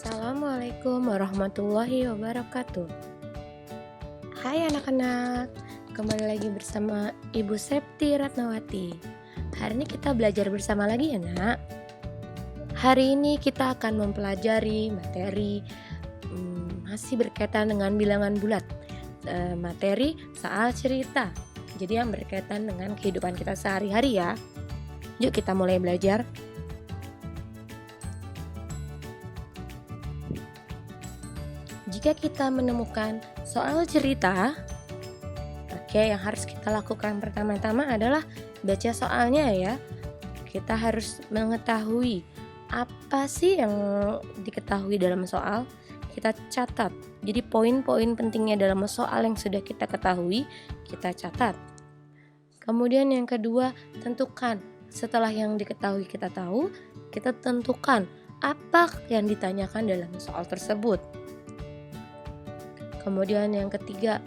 Assalamualaikum warahmatullahi wabarakatuh. Hai anak-anak, kembali lagi bersama Ibu Septi Ratnawati. Hari ini kita belajar bersama lagi ya nak. Hari ini kita akan mempelajari materi masih berkaitan dengan bilangan bulat, materi soal cerita. Jadi yang berkaitan dengan kehidupan kita sehari-hari ya. Yuk kita mulai belajar. Jika kita menemukan soal cerita, yang harus kita lakukan pertama-tama adalah baca soalnya ya. Kita harus mengetahui apa sih yang diketahui dalam soal, kita catat. Jadi poin-poin pentingnya dalam soal yang sudah kita ketahui, kita catat. Kemudian yang kedua, tentukan. Setelah yang diketahui kita tahu, kita tentukan apa yang ditanyakan dalam soal tersebut. Kemudian yang ketiga,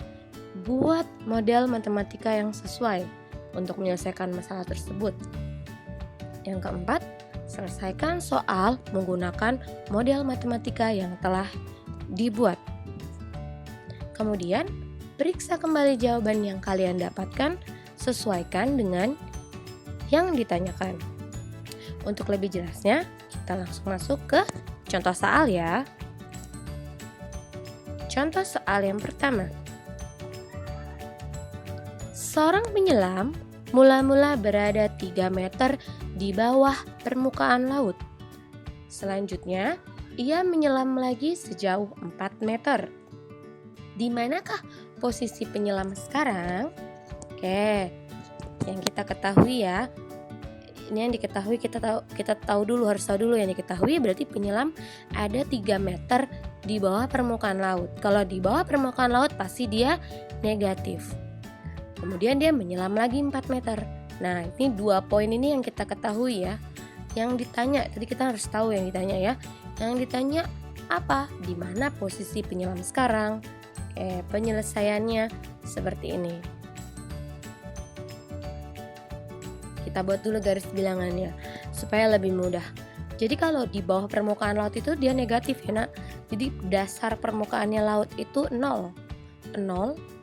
buat model matematika yang sesuai untuk menyelesaikan masalah tersebut. Yang keempat, selesaikan soal menggunakan model matematika yang telah dibuat. Kemudian, periksa kembali jawaban yang kalian dapatkan, sesuaikan dengan yang ditanyakan. Untuk lebih jelasnya, kita langsung masuk ke contoh soal ya. Contoh soal yang pertama. Seorang penyelam mula-mula berada 3 meter di bawah permukaan laut. Selanjutnya, ia menyelam lagi sejauh 4 meter. Di manakah posisi penyelam sekarang? Yang kita ketahui ya. Ini yang diketahui kita tahu dulu, harus tahu dulu yang diketahui berarti penyelam ada 3 meter di bawah permukaan laut. Kalau di bawah permukaan laut pasti dia negatif. Kemudian dia menyelam lagi 4 meter. Nah, ini 2 poin ini yang kita ketahui ya. Yang ditanya, tadi kita harus tahu yang ditanya ya. Yang ditanya apa? Di mana posisi penyelam sekarang? Penyelesaiannya seperti ini. Kita buat dulu garis bilangannya supaya lebih mudah. Jadi kalau di bawah permukaan laut itu dia negatif ya nak. Jadi dasar permukaannya laut itu 0. 0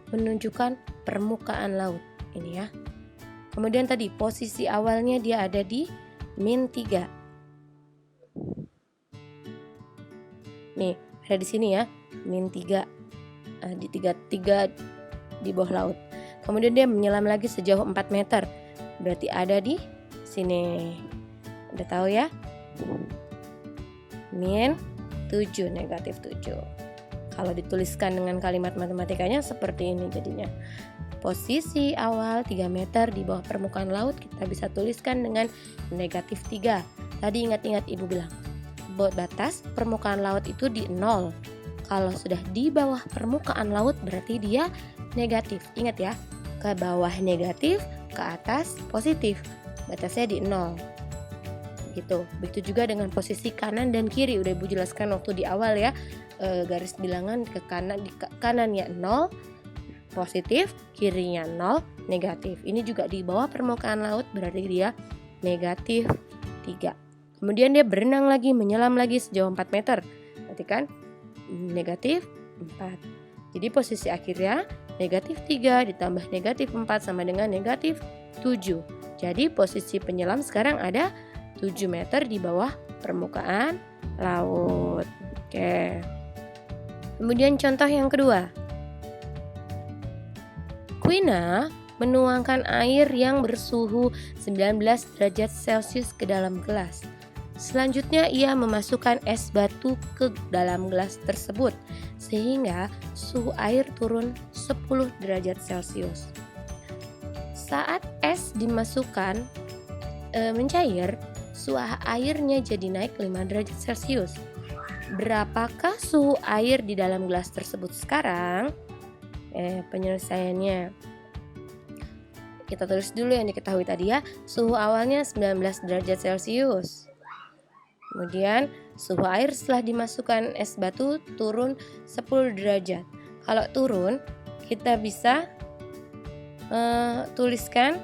menunjukkan permukaan laut. Ini ya. Kemudian tadi posisi awalnya dia ada di -3. Nih, ada di sini ya. -3. Di 3 di bawah laut. Kemudian dia menyelam lagi sejauh 4 meter. Berarti ada di sini. Udah tahu ya? -7, negatif 7. Kalau dituliskan dengan kalimat matematikanya seperti ini jadinya. Posisi awal 3 meter di bawah permukaan laut kita bisa tuliskan dengan negatif 3. Tadi ingat-ingat ibu bilang, buat batas permukaan laut itu di 0. Kalau sudah di bawah permukaan laut berarti dia negatif. Ingat ya, ke bawah negatif, ke atas positif. Batasnya di 0. Gitu. Begitu juga dengan posisi kanan dan kiri. Udah ibu jelaskan waktu di awal ya. Garis bilangan ke kanan, di kanannya 0 positif, kirinya 0 negatif. Ini juga di bawah permukaan laut berarti dia negatif 3. Kemudian dia berenang lagi, menyelam lagi sejauh 4 meter. Berarti kan negatif 4. Jadi posisi akhirnya negatif 3 ditambah negatif 4 sama dengan negatif 7. Jadi posisi penyelam sekarang ada 7 meter di bawah permukaan laut. Kemudian contoh yang kedua. Quina menuangkan air yang bersuhu 19 derajat Celcius ke dalam gelas. Selanjutnya ia memasukkan es batu ke dalam gelas tersebut sehingga suhu air turun 10 derajat Celcius. Saat es dimasukkan mencair, suhu airnya jadi naik 5 derajat Celcius. Berapakah suhu air di dalam gelas tersebut sekarang? Penyelesaiannya kita tulis dulu yang diketahui tadi ya. Suhu awalnya 19 derajat Celcius. Kemudian suhu air setelah dimasukkan es batu turun 10 derajat. Kalau turun kita bisa tuliskan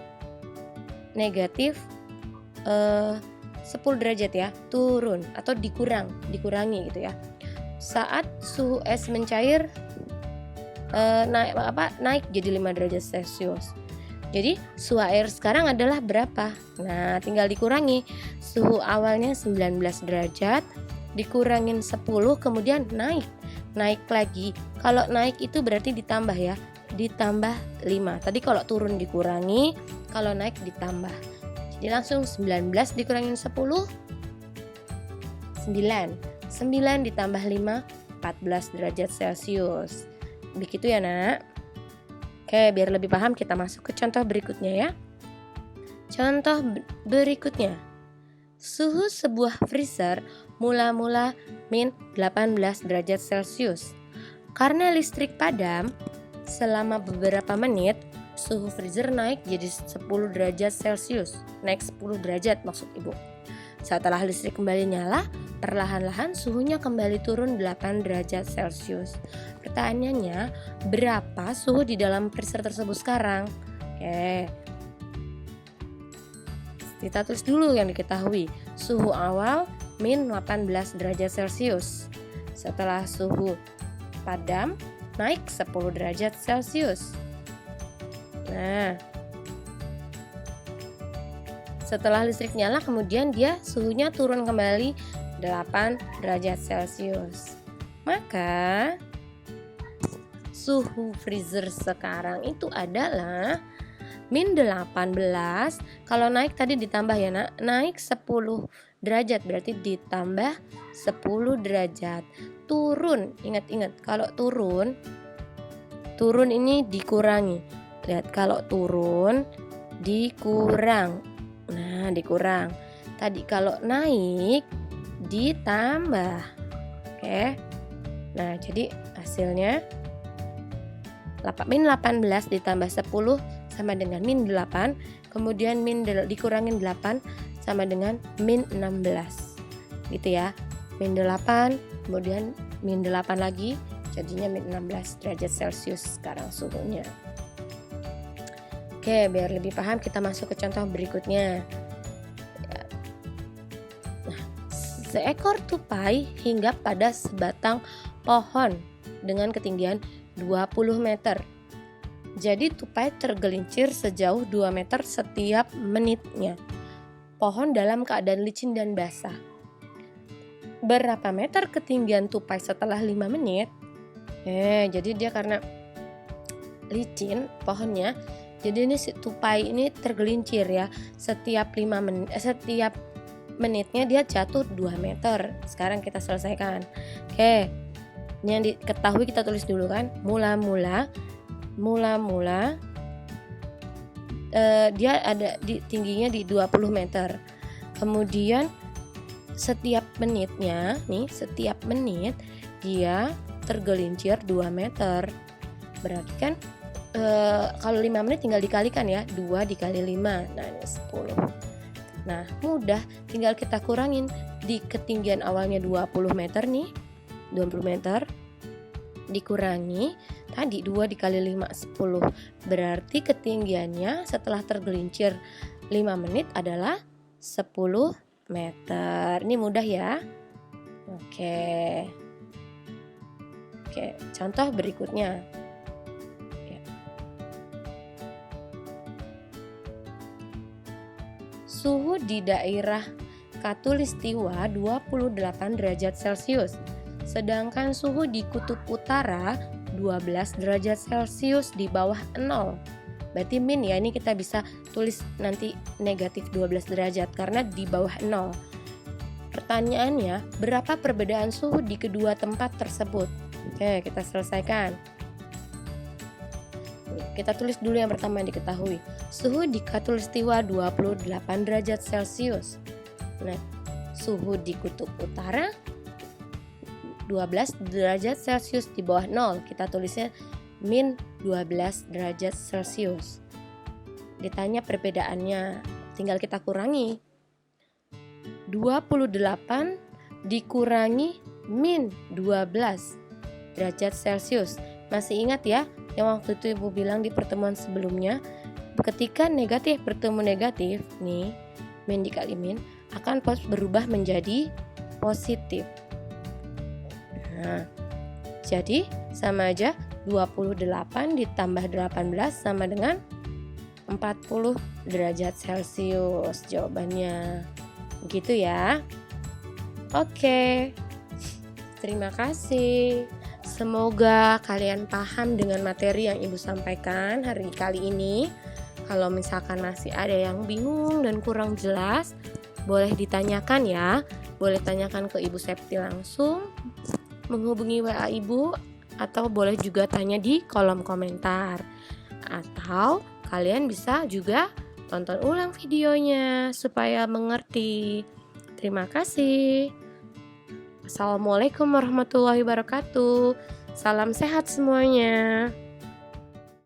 negatif 10 derajat ya, turun atau dikurangi gitu ya. saat suhu es mencair naik jadi 5 derajat Celcius. Jadi suhu air sekarang adalah berapa? Nah, tinggal dikurangi. Suhu awalnya 19 derajat, dikurangin 10, kemudian naik lagi. Kalau naik itu berarti ditambah ya, ditambah 5. Tadi kalau turun dikurangi, kalau naik ditambah. Jadi langsung 19 dikurangin 10, 9 ditambah 5, 14 derajat Celcius. Begitu ya nak. Oke, biar lebih paham kita masuk ke contoh berikutnya ya. Contoh berikutnya, suhu sebuah freezer mula-mula min 18 derajat Celcius. Karena listrik padam, selama beberapa menit suhu freezer naik jadi 10 derajat Celcius. Naik 10 derajat maksud ibu. Setelah listrik kembali nyala, perlahan-lahan suhunya kembali turun 8 derajat Celcius. Pertanyaannya, berapa suhu di dalam freezer tersebut sekarang? Oke, kita tulis dulu yang diketahui. Suhu awal min 18 derajat Celcius. Setelah suhu padam, naik 10 derajat Celcius. Nah, setelah listrik nyala, kemudian dia suhunya turun kembali 8 derajat Celcius. Maka suhu freezer sekarang itu adalah min 18. Kalau naik tadi ditambah ya nak, naik 10 derajat berarti ditambah 10 derajat. Turun, ingat-ingat kalau turun ini dikurangi. Lihat, kalau turun dikurang. Nah, dikurang. Tadi kalau naik ditambah. Oke. Nah, jadi hasilnya min 18 ditambah 10 sama dengan min 8. Kemudian dikurangin 8 sama dengan min 16. Gitu ya. Min 8, kemudian min 8 lagi, jadinya min 16 derajat Celcius sekarang suhunya. Oke, biar lebih paham kita masuk ke contoh berikutnya. Nah, seekor tupai hinggap pada sebatang pohon dengan ketinggian 20 meter. Jadi tupai tergelincir sejauh 2 meter setiap menitnya. Pohon dalam keadaan licin dan basah. Berapa meter ketinggian tupai setelah 5 menit? Jadi dia karena licin pohonnya, jadi ini si tupai ini tergelincir ya. Setiap menitnya dia jatuh 2 meter. Sekarang kita selesaikan. Oke. Ini yang diketahui kita tulis dulu kan. Mula-mula dia ada tingginya di 20 meter. Kemudian setiap menit dia tergelincir 2 meter. Berarti kan kalau 5 menit tinggal dikalikan ya, 2 dikali 5, nah ini 10. Nah mudah, tinggal kita kurangin. Di ketinggian awalnya 20 meter nih, 20 meter dikurangi tadi 2 dikali 5, 10. Berarti ketinggiannya setelah tergelincir 5 menit adalah 10 meter. Ini mudah ya. Oke, contoh berikutnya. Suhu di daerah Khatulistiwa 28 derajat Celcius. Sedangkan suhu di kutub utara 12 derajat Celcius di bawah 0. Berarti min ya, ini kita bisa tulis nanti negatif 12 derajat karena di bawah 0. Pertanyaannya, berapa perbedaan suhu di kedua tempat tersebut? Oke, kita selesaikan. Kita tulis dulu yang pertama yang diketahui. Suhu di Khatulistiwa 28 derajat Celcius. Nah, suhu di kutub utara 12 derajat Celcius di bawah 0. Kita tulisnya min 12 derajat Celcius. Ditanya perbedaannya, tinggal kita kurangi. 28 dikurangi min 12 derajat Celcius. Masih ingat ya yang waktu itu ibu bilang di pertemuan sebelumnya, ketika negatif bertemu negatif nih, min dikali min akan berubah menjadi positif. Nah, jadi sama aja 28 ditambah 18 sama dengan 40 derajat Celcius jawabannya. Gitu ya. Oke. Terima kasih. Semoga kalian paham dengan materi yang Ibu sampaikan hari kali ini. Kalau misalkan masih ada yang bingung dan kurang jelas, boleh ditanyakan ya. Boleh tanyakan ke Ibu Septi langsung, menghubungi WA Ibu, atau boleh juga tanya di kolom komentar. Atau kalian bisa juga tonton ulang videonya supaya mengerti. Terima kasih. Assalamualaikum warahmatullahi wabarakatuh. Salam sehat semuanya.